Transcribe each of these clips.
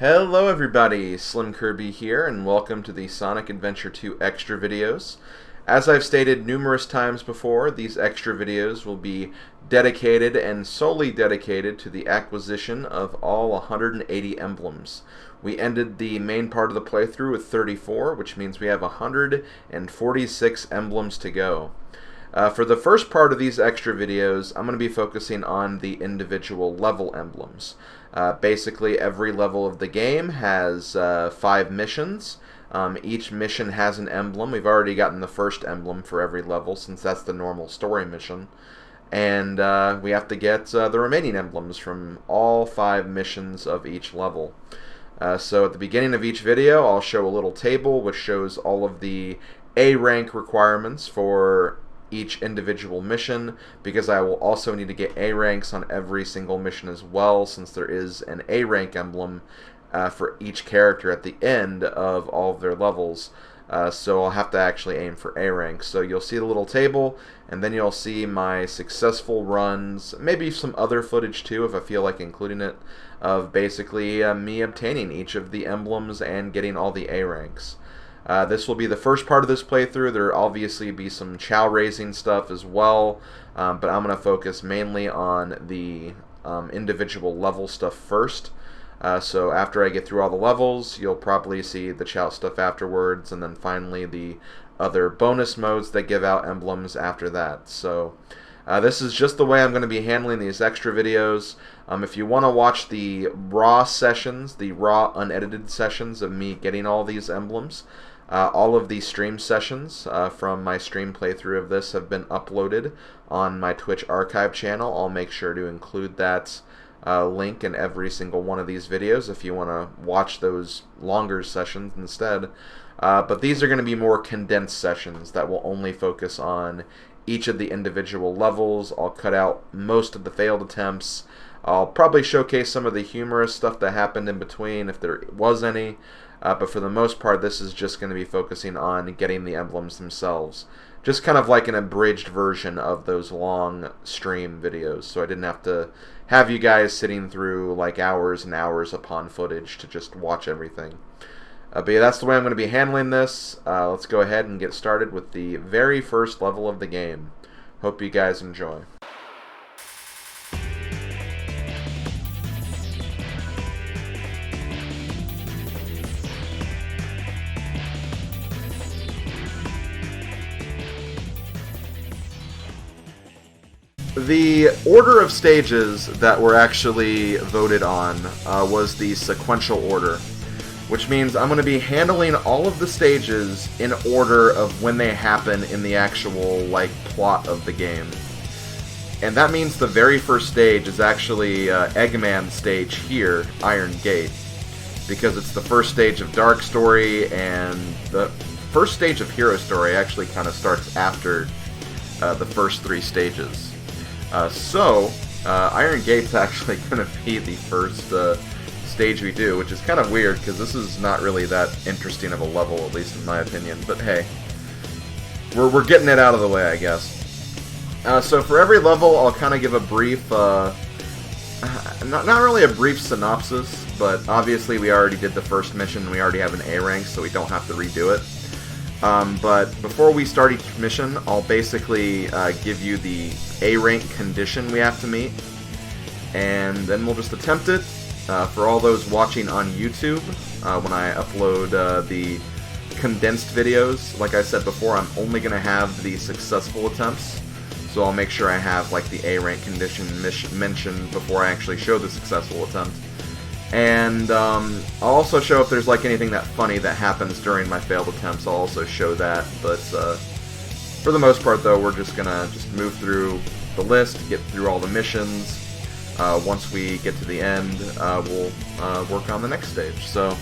Hello everybody, SlimKirby here, and welcome to the Sonic Adventure 2 extra videos. As I've stated numerous times before, these extra videos will be dedicated and solely dedicated to the acquisition of all 180 emblems. We ended the main part of the playthrough with 34, which means we have 146 emblems to go. For the first part of these extra videos, I'm going to be focusing on the individual level emblems. Basically, every level of the game has 5 missions. Each mission has an emblem. We've already gotten the first emblem for every level, since that's the normal story mission. And we have to get the remaining emblems from all 5 missions of each level. So at the beginning of each video, I'll show a little table which shows all of the A rank requirements for each individual mission, because I will also need to get A ranks on every single mission as well, since there is an A rank emblem for each character at the end of all of their levels. So I'll have to actually aim for A ranks. So you'll see the little table, and then you'll see my successful runs, maybe some other footage too if I feel like including it, of basically me obtaining each of the emblems and getting all the A ranks. This will be the first part of this playthrough. There will obviously be some chow raising stuff as well, but I'm going to focus mainly on the individual level stuff first. So after I get through all the levels, you'll probably see the chow stuff afterwards, and then finally the other bonus modes that give out emblems after that. So this is just the way I'm going to be handling these extra videos. If you want to watch the raw sessions, the raw unedited sessions of me getting all these emblems, all of the stream sessions from my stream playthrough of this have been uploaded on my Twitch archive channel. I'll make sure to include that link in every single one of these videos if you want to watch those longer sessions instead. But these are going to be more condensed sessions that will only focus on each of the individual levels. I'll cut out most of the failed attempts. I'll probably showcase some of the humorous stuff that happened in between if there was any. But for the most part, this is just going to be focusing on getting the emblems themselves. Just kind of like an abridged version of those long stream videos, so I didn't have to have you guys sitting through like hours and hours upon footage to just watch everything. But yeah, that's the way I'm going to be handling this. Let's go ahead and get started with the very first level of the game. Hope you guys enjoy. The order of stages that were actually voted on was the sequential order, which means I'm going to be handling all of the stages in order of when they happen in the actual plot of the game. And that means the very first stage is actually Eggman stage here, Iron Gate, because it's the first stage of Dark Story, and the first stage of Hero Story actually kind of starts after the first 3 stages. So Iron Gate's actually going to be the first stage we do, which is kind of weird because this is not really that interesting of a level, at least in my opinion. But hey, we're getting it out of the way, I guess. So for every level, I'll kind of give a brief, not really a brief synopsis, but obviously we already did the first mission. We already have an A rank, so we don't have to redo it. But before we start each mission, I'll basically give you the A rank condition we have to meet, and then we'll just attempt it. For all those watching on YouTube, when I upload the condensed videos, like I said before, I'm only going to have the successful attempts, so I'll make sure I have the A rank condition mentioned before I actually show the successful attempt. And I'll also show if there's anything that funny that happens during my failed attempts. I'll also show that, but for the most part though, we're just gonna move through the list, get through all the missions. Once we get to the end, we'll work on the next stage. So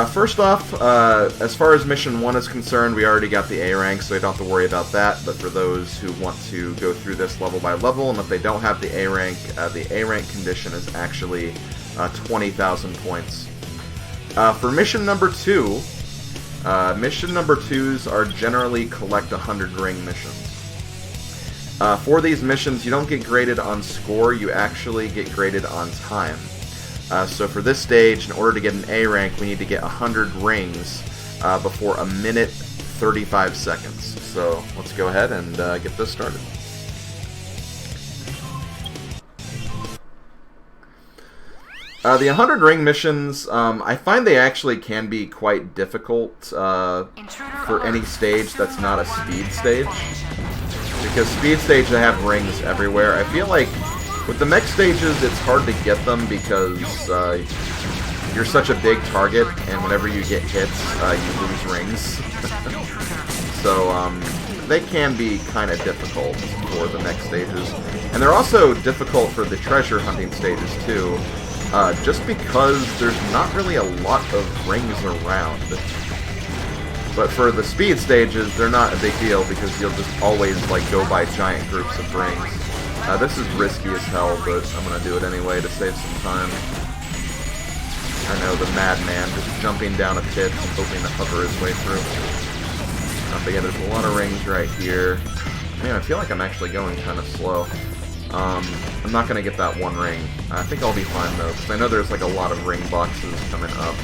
first off, as far as mission 1 is concerned, we already got the A rank, so you don't have to worry about that. But for those who want to go through this level by level, and if they don't have the A rank condition is actually 20,000 points. For mission number 2, mission number 2s are generally collect 100 ring missions. For these missions, you don't get graded on score, you actually get graded on time. So for this stage, in order to get an A rank, we need to get 100 rings before a minute 35 seconds. So let's go ahead and get this started. The 100 ring missions, I find they actually can be quite difficult for any stage that's not a speed stage. Because speed stage, they have rings everywhere. I feel like with the mech stages, it's hard to get them because you're such a big target, and whenever you get hits, you lose rings. So they can be kind of difficult for the mech stages. And they're also difficult for the treasure hunting stages too. Just because there's not really a lot of rings around. But for the speed stages, they're not a big deal because you'll just always like go by giant groups of rings. This is risky as hell, but I'm gonna do it anyway to save some time. I know, the madman just jumping down a pit and hoping to hover his way through. But yeah, there's a lot of rings right here. Man, I feel like I'm actually going kind of slow. I'm not going to get that one ring. I think I'll be fine, though, because I know there's like a lot of ring boxes coming up.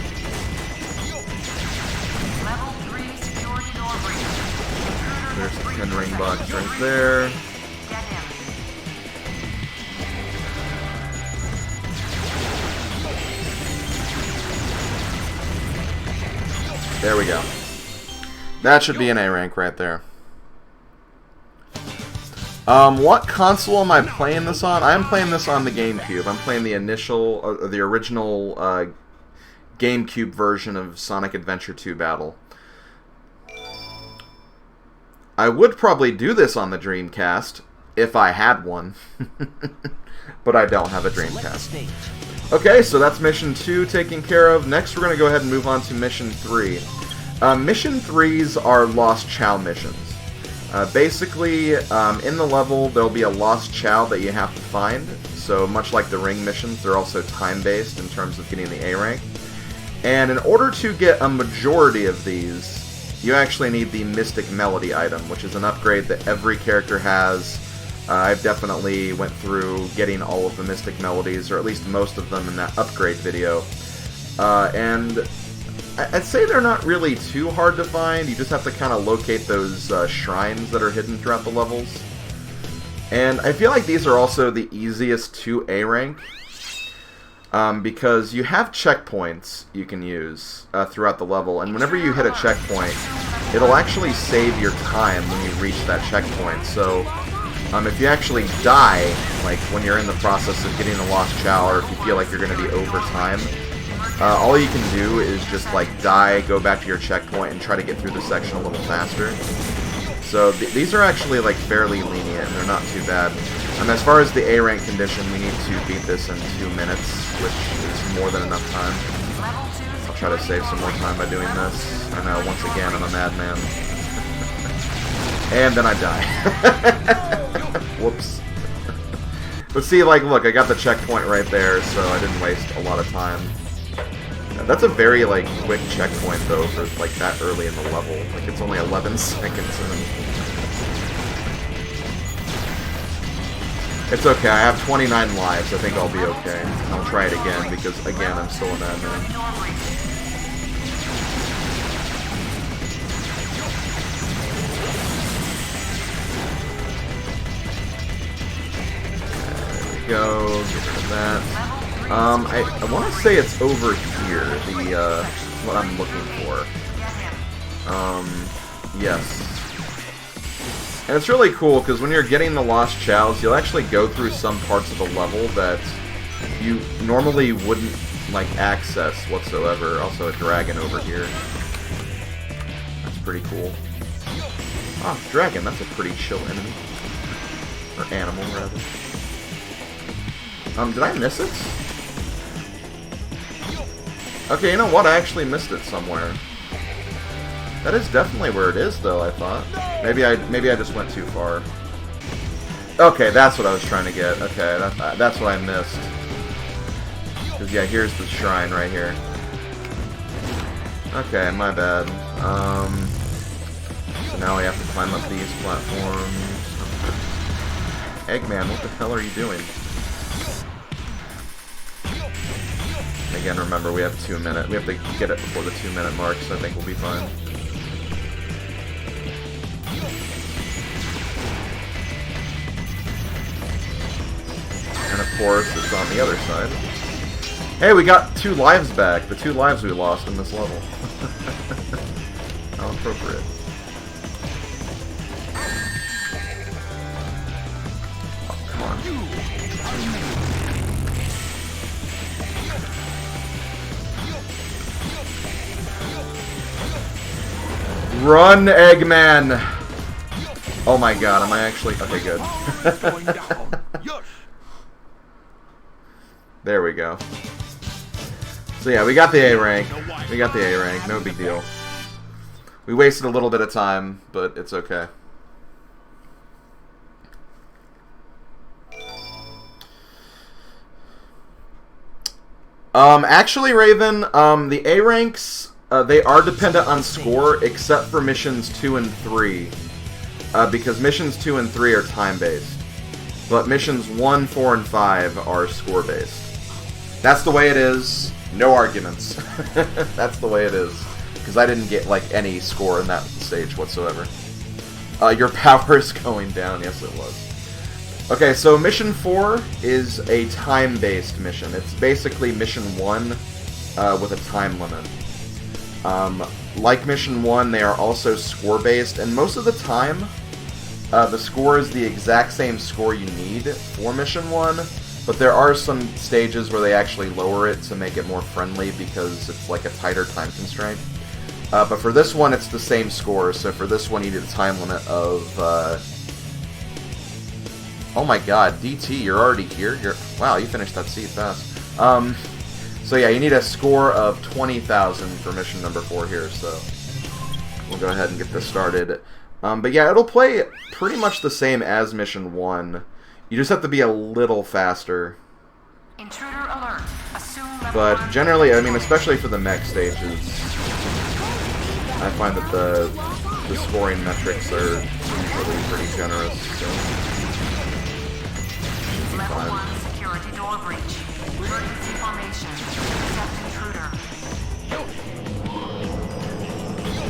There's a 10 ring box right there. There we go. That should be an A rank right there. What console am I playing this on? I'm playing this on the GameCube. I'm playing the original GameCube version of Sonic Adventure 2 Battle. I would probably do this on the Dreamcast if I had one, but I don't have a Dreamcast. Okay, so that's Mission 2 taken care of. Next, we're going to go ahead and move on to Mission 3. Mission 3s are Lost Chow missions. Basically, in the level, there'll be a Lost Chow that you have to find. So much like the ring missions, they're also time-based in terms of getting the A rank. And in order to get a majority of these, you actually need the Mystic Melody item, which is an upgrade that every character has. I've definitely went through getting all of the Mystic Melodies, or at least most of them in that upgrade video. And I'd say they're not really too hard to find. You just have to kind of locate those shrines that are hidden throughout the levels. And I feel like these are also the easiest to A rank, because you have checkpoints you can use throughout the level, and whenever you hit a checkpoint, it'll actually save your time when you reach that checkpoint. So if you actually die, like when you're in the process of getting a Lost Chow, or if you feel like you're going to be over time, all you can do is just like die, go back to your checkpoint, and try to get through the section a little faster. So these are actually like fairly lenient, they're not too bad. As far as the A rank condition, we need to beat this in 2 minutes, which is more than enough time. I'll try to save some more time by doing this. I know, once again, I'm a madman. And then I die. Whoops. But see, like, look, I got the checkpoint right there, so I didn't waste a lot of time. That's a very, like, quick checkpoint, though, for, like, that early in the level. Like, it's only 11 seconds in. It's okay, I have 29 lives. I think I'll be okay. I'll try it again, because, again, I'm still a madman. There we go, get rid of that. I want to say it's over here, what I'm looking for. Yes. And it's really cool, because when you're getting the Lost Chows, you'll actually go through some parts of the level that you normally wouldn't, like, access whatsoever. Also a dragon over here. That's pretty cool. Ah, dragon, that's a pretty chill enemy. Or animal, rather. Did I miss it? Okay, you know what? I actually missed it somewhere. That is definitely where it is, though, I thought. Maybe I just went too far. Okay, that's what I was trying to get. Okay, that's what I missed. Because, yeah, here's the shrine right here. Okay, my bad. So now we have to climb up these platforms. Eggman, what the hell are you doing? again, remember, we have 2 minutes. We have to get it before the 2-minute mark, so I think we'll be fine. And of course, it's on the other side. Hey, we got 2 lives back. The 2 lives we lost in this level. How appropriate. Oh, come on. Run, Eggman! Oh my god, am I actually... Okay, good. There we go. So yeah, we got the A rank. We got the A rank, no big deal. We wasted a little bit of time, but it's okay. Actually, Raven, the A ranks, they are dependent on score, except for missions 2 and 3. Because missions 2 and 3 are time-based. But missions 1, 4, and 5 are score-based. That's the way it is. No arguments. That's the way it is. Because I didn't get, like, any score in that stage whatsoever. Your power's going down. Yes, it was. Okay, so mission 4 is a time-based mission. It's basically mission 1 with a time limit. Like mission 1, they are also score-based, and most of the time, the score is the exact same score you need for mission 1, but there are some stages where they actually lower it to make it more friendly because it's like a tighter time constraint. But for this one, it's the same score, so for this one you need a time limit of... Oh my god, DT, you're already here? Wow, you finished that seed fast. So yeah, you need a score of 20,000 for mission number 4 here, so we'll go ahead and get this started. But yeah, it'll play pretty much the same as mission 1. You just have to be a little faster. Intruder alert. But generally, I mean, especially for the mech stages, I find that the scoring metrics are usually pretty generous. So. Level 1 security door breach. Emergency formation. Accept intruder.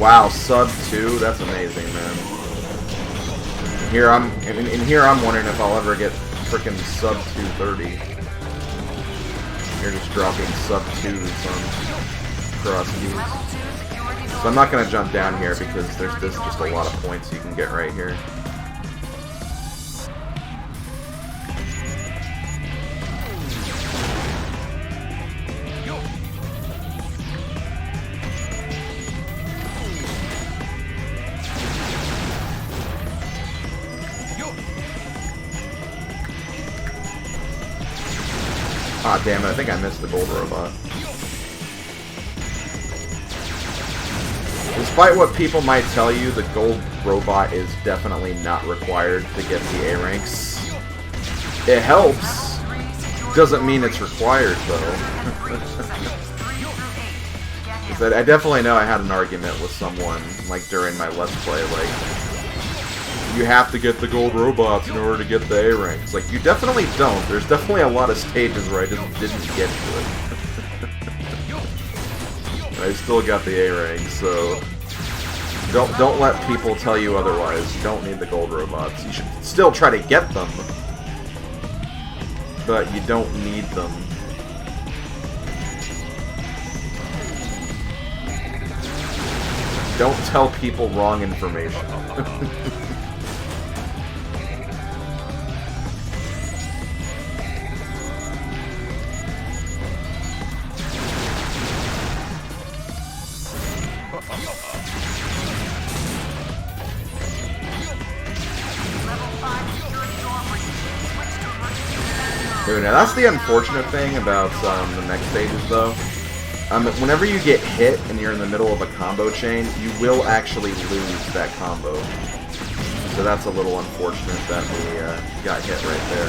Wow, sub 2? That's amazing, man. Here I'm wondering if I'll ever get frickin' sub 230. You're just dropping sub 2s on cross keys. So I'm not gonna jump down here because there's just a lot of points you can get right here. Ah, damn it, I think I missed the gold robot. Despite what people might tell you, the gold robot is definitely not required to get the A ranks. It helps. Doesn't mean it's required, though. I definitely know I had an argument with someone, like, during my Let's Play, like, you have to get the gold robots in order to get the A ranks. Like, you definitely don't. There's definitely a lot of stages where I just didn't get to it. I still got the A ranks, so don't let people tell you otherwise. You don't need the gold robots. You should still try to get them, but you don't need them. Don't tell people wrong information. Dude, now that's the unfortunate thing about the mech stages, though. Whenever you get hit and you're in the middle of a combo chain, you will actually lose that combo. So that's a little unfortunate that we got hit right there.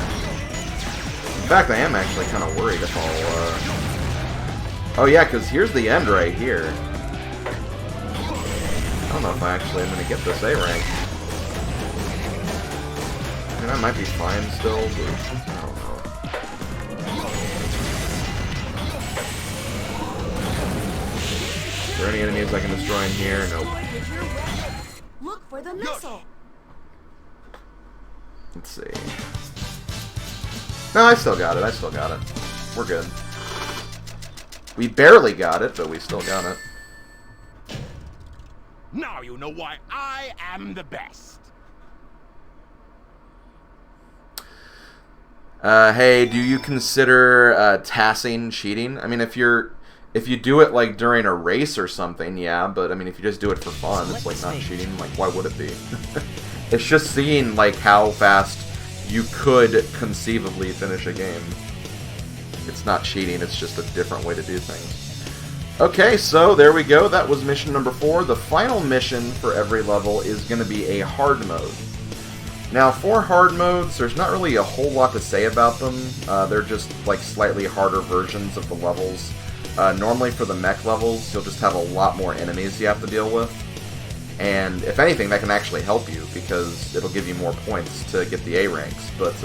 In fact, I am actually kind of worried if I'll... Oh yeah, because here's the end right here. I don't know if I actually am going to get this A rank. I mean, I might be fine still, but I don't know. there any enemies I can destroy in here? Nope. Look for the missile. Let's see. No, I still got it. I still got it. We're good. We barely got it, but we still got it. Now you know why I am the best. Hey, do you consider tassing cheating? I mean, if you do it like during a race or something, yeah. But I mean, if you just do it for fun, it's like not cheating. Like, why would it be? It's just seeing like how fast you could conceivably finish a game. It's not cheating. It's just a different way to do things. Okay, so there we go. That was mission number 4. The final mission for every level is going to be a hard mode. Now, for hard modes, there's not really a whole lot to say about them. They're just like slightly harder versions of the levels. Normally for the mech levels, you'll just have a lot more enemies you have to deal with. And if anything, that can actually help you, because it'll give you more points to get the A ranks. But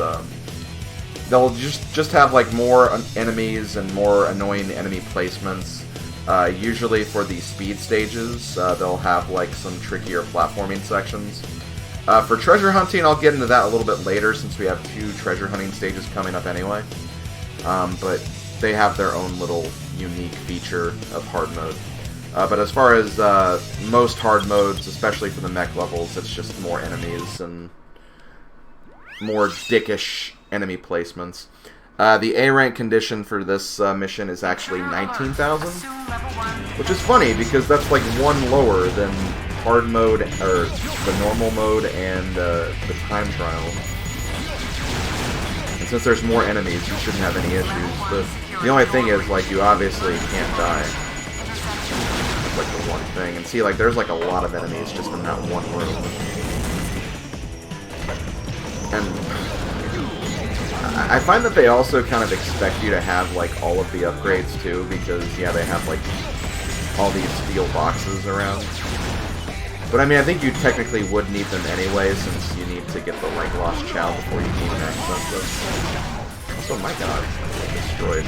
they'll just have like more enemies and more annoying enemy placements. Usually for the speed stages, they'll have like some trickier platforming sections. For treasure hunting, I'll get into that a little bit later, since we have 2 treasure hunting stages coming up anyway. But they have their own little unique feature of hard mode. But as far as most hard modes, especially for the mech levels, it's just more enemies and more dickish enemy placements. The A rank condition for this mission is actually 19,000, which is funny because that's like 1 lower than hard mode, or the normal mode, and the time trial. And since there's more enemies, you shouldn't have any issues. The only thing is, like, you obviously can't die. That's like the one thing. And see, like, there's like a lot of enemies just in that one room. And I find that they also kind of expect you to have like all of the upgrades too, because yeah, they have like all these steel boxes around. But I mean, I think you technically would need them anyway, since you need to get the like Lost Chow before you can even access this. Also, my god, I get destroyed.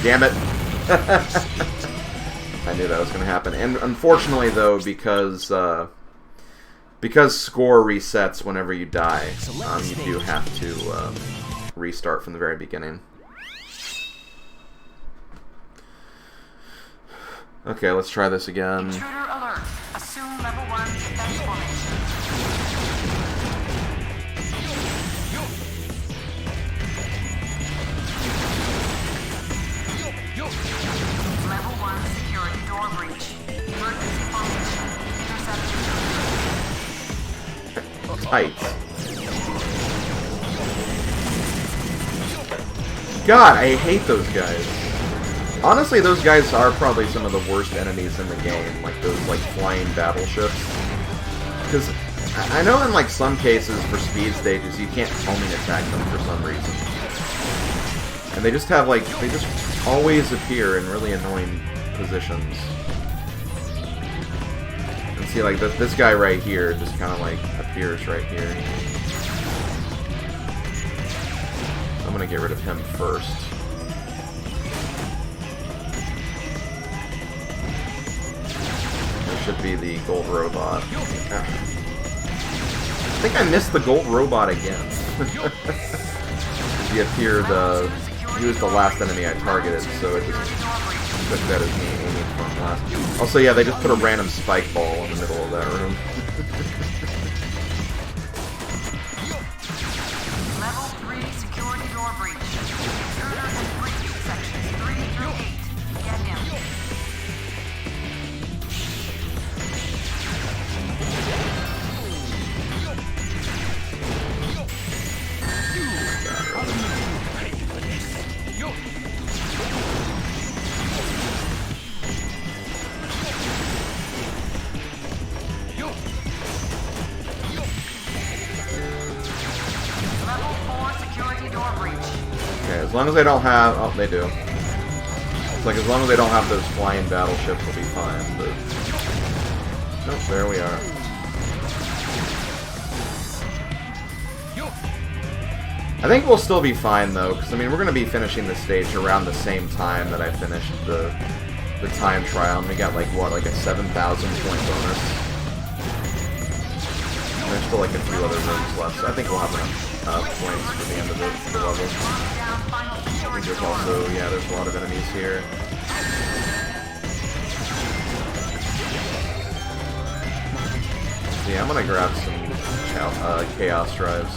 Damn it! I knew that was going to happen. And unfortunately, though, because score resets whenever you die, you do have to restart from the very beginning. Okay, let's try this again. Intruder alert. Assume level 1 defense formation. Level 1 security door breach. Emergency formation. Interception. Tight. God, I hate those guys. Honestly, those guys are probably some of the worst enemies in the game, like those like flying battleships. Because I know in like some cases for speed stages you can't homing attack them for some reason. And they just have like, they just always appear in really annoying positions. And see, like this guy right here just kind of like appears right here. I'm gonna get rid of him first. There should be the gold robot. I think I missed the gold robot again. He appeared, he was the last enemy I targeted, so it just took that as me aiming for him last. Also, yeah, they just put a random spike ball in the middle of that room. Level 3 security door breach. Intruder and breach sections 3 through 8. Get him. Level 4 security door breach. Okay, as long as they don't have... Oh, they do. It's like, as long as they don't have those flying battleships, they'll be fine, but... Nope, there we are. I think we'll still be fine, though, because, I mean, we're going to be finishing the stage around the same time that I finished the time trial, and we got, like, what, like a 7,000 point bonus. And there's still, like, a few other rooms left, so I think we'll have enough points for the end of the level. I think there's also, yeah, there's a lot of enemies here. Yeah, I'm gonna grab some chaos drives.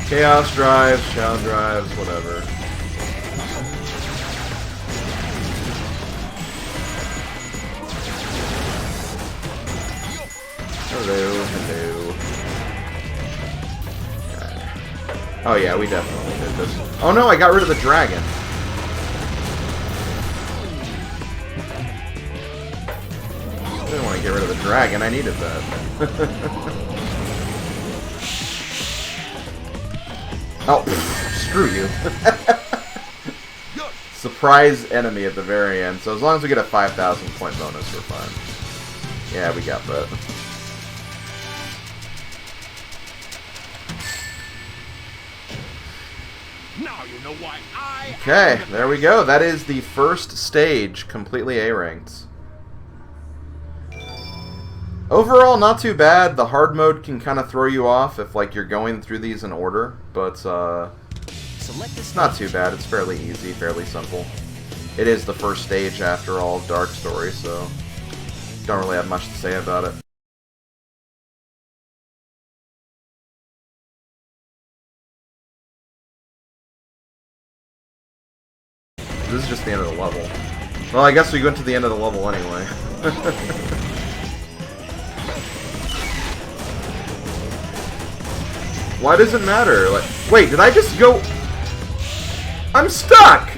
Chaos drives, chow drives, whatever. Hello, hello. Okay. Oh yeah, we definitely did this. Oh no, I got rid of the dragon. I didn't want to get rid of the dragon, I needed that. Oh, screw you. Surprise enemy at the very end. So as long as we get a 5,000 point bonus, we're fine. Yeah, we got that. Now you know why I Okay, there we go. That is the first stage, completely A-ranked. Overall, not too bad. The hard mode can kind of throw you off if, like, you're going through these in order, but it's not too bad. It's fairly easy, fairly simple. It is the first stage, after all, of Dark Story, so don't really have much to say about it. This is just the end of the level. Well, I guess we went to the end of the level anyway. Why does it matter? Like, wait, did I just go... I'm stuck!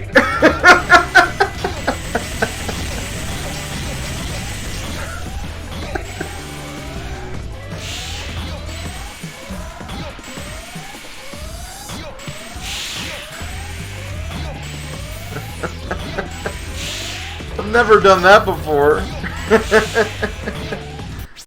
I've never done that before.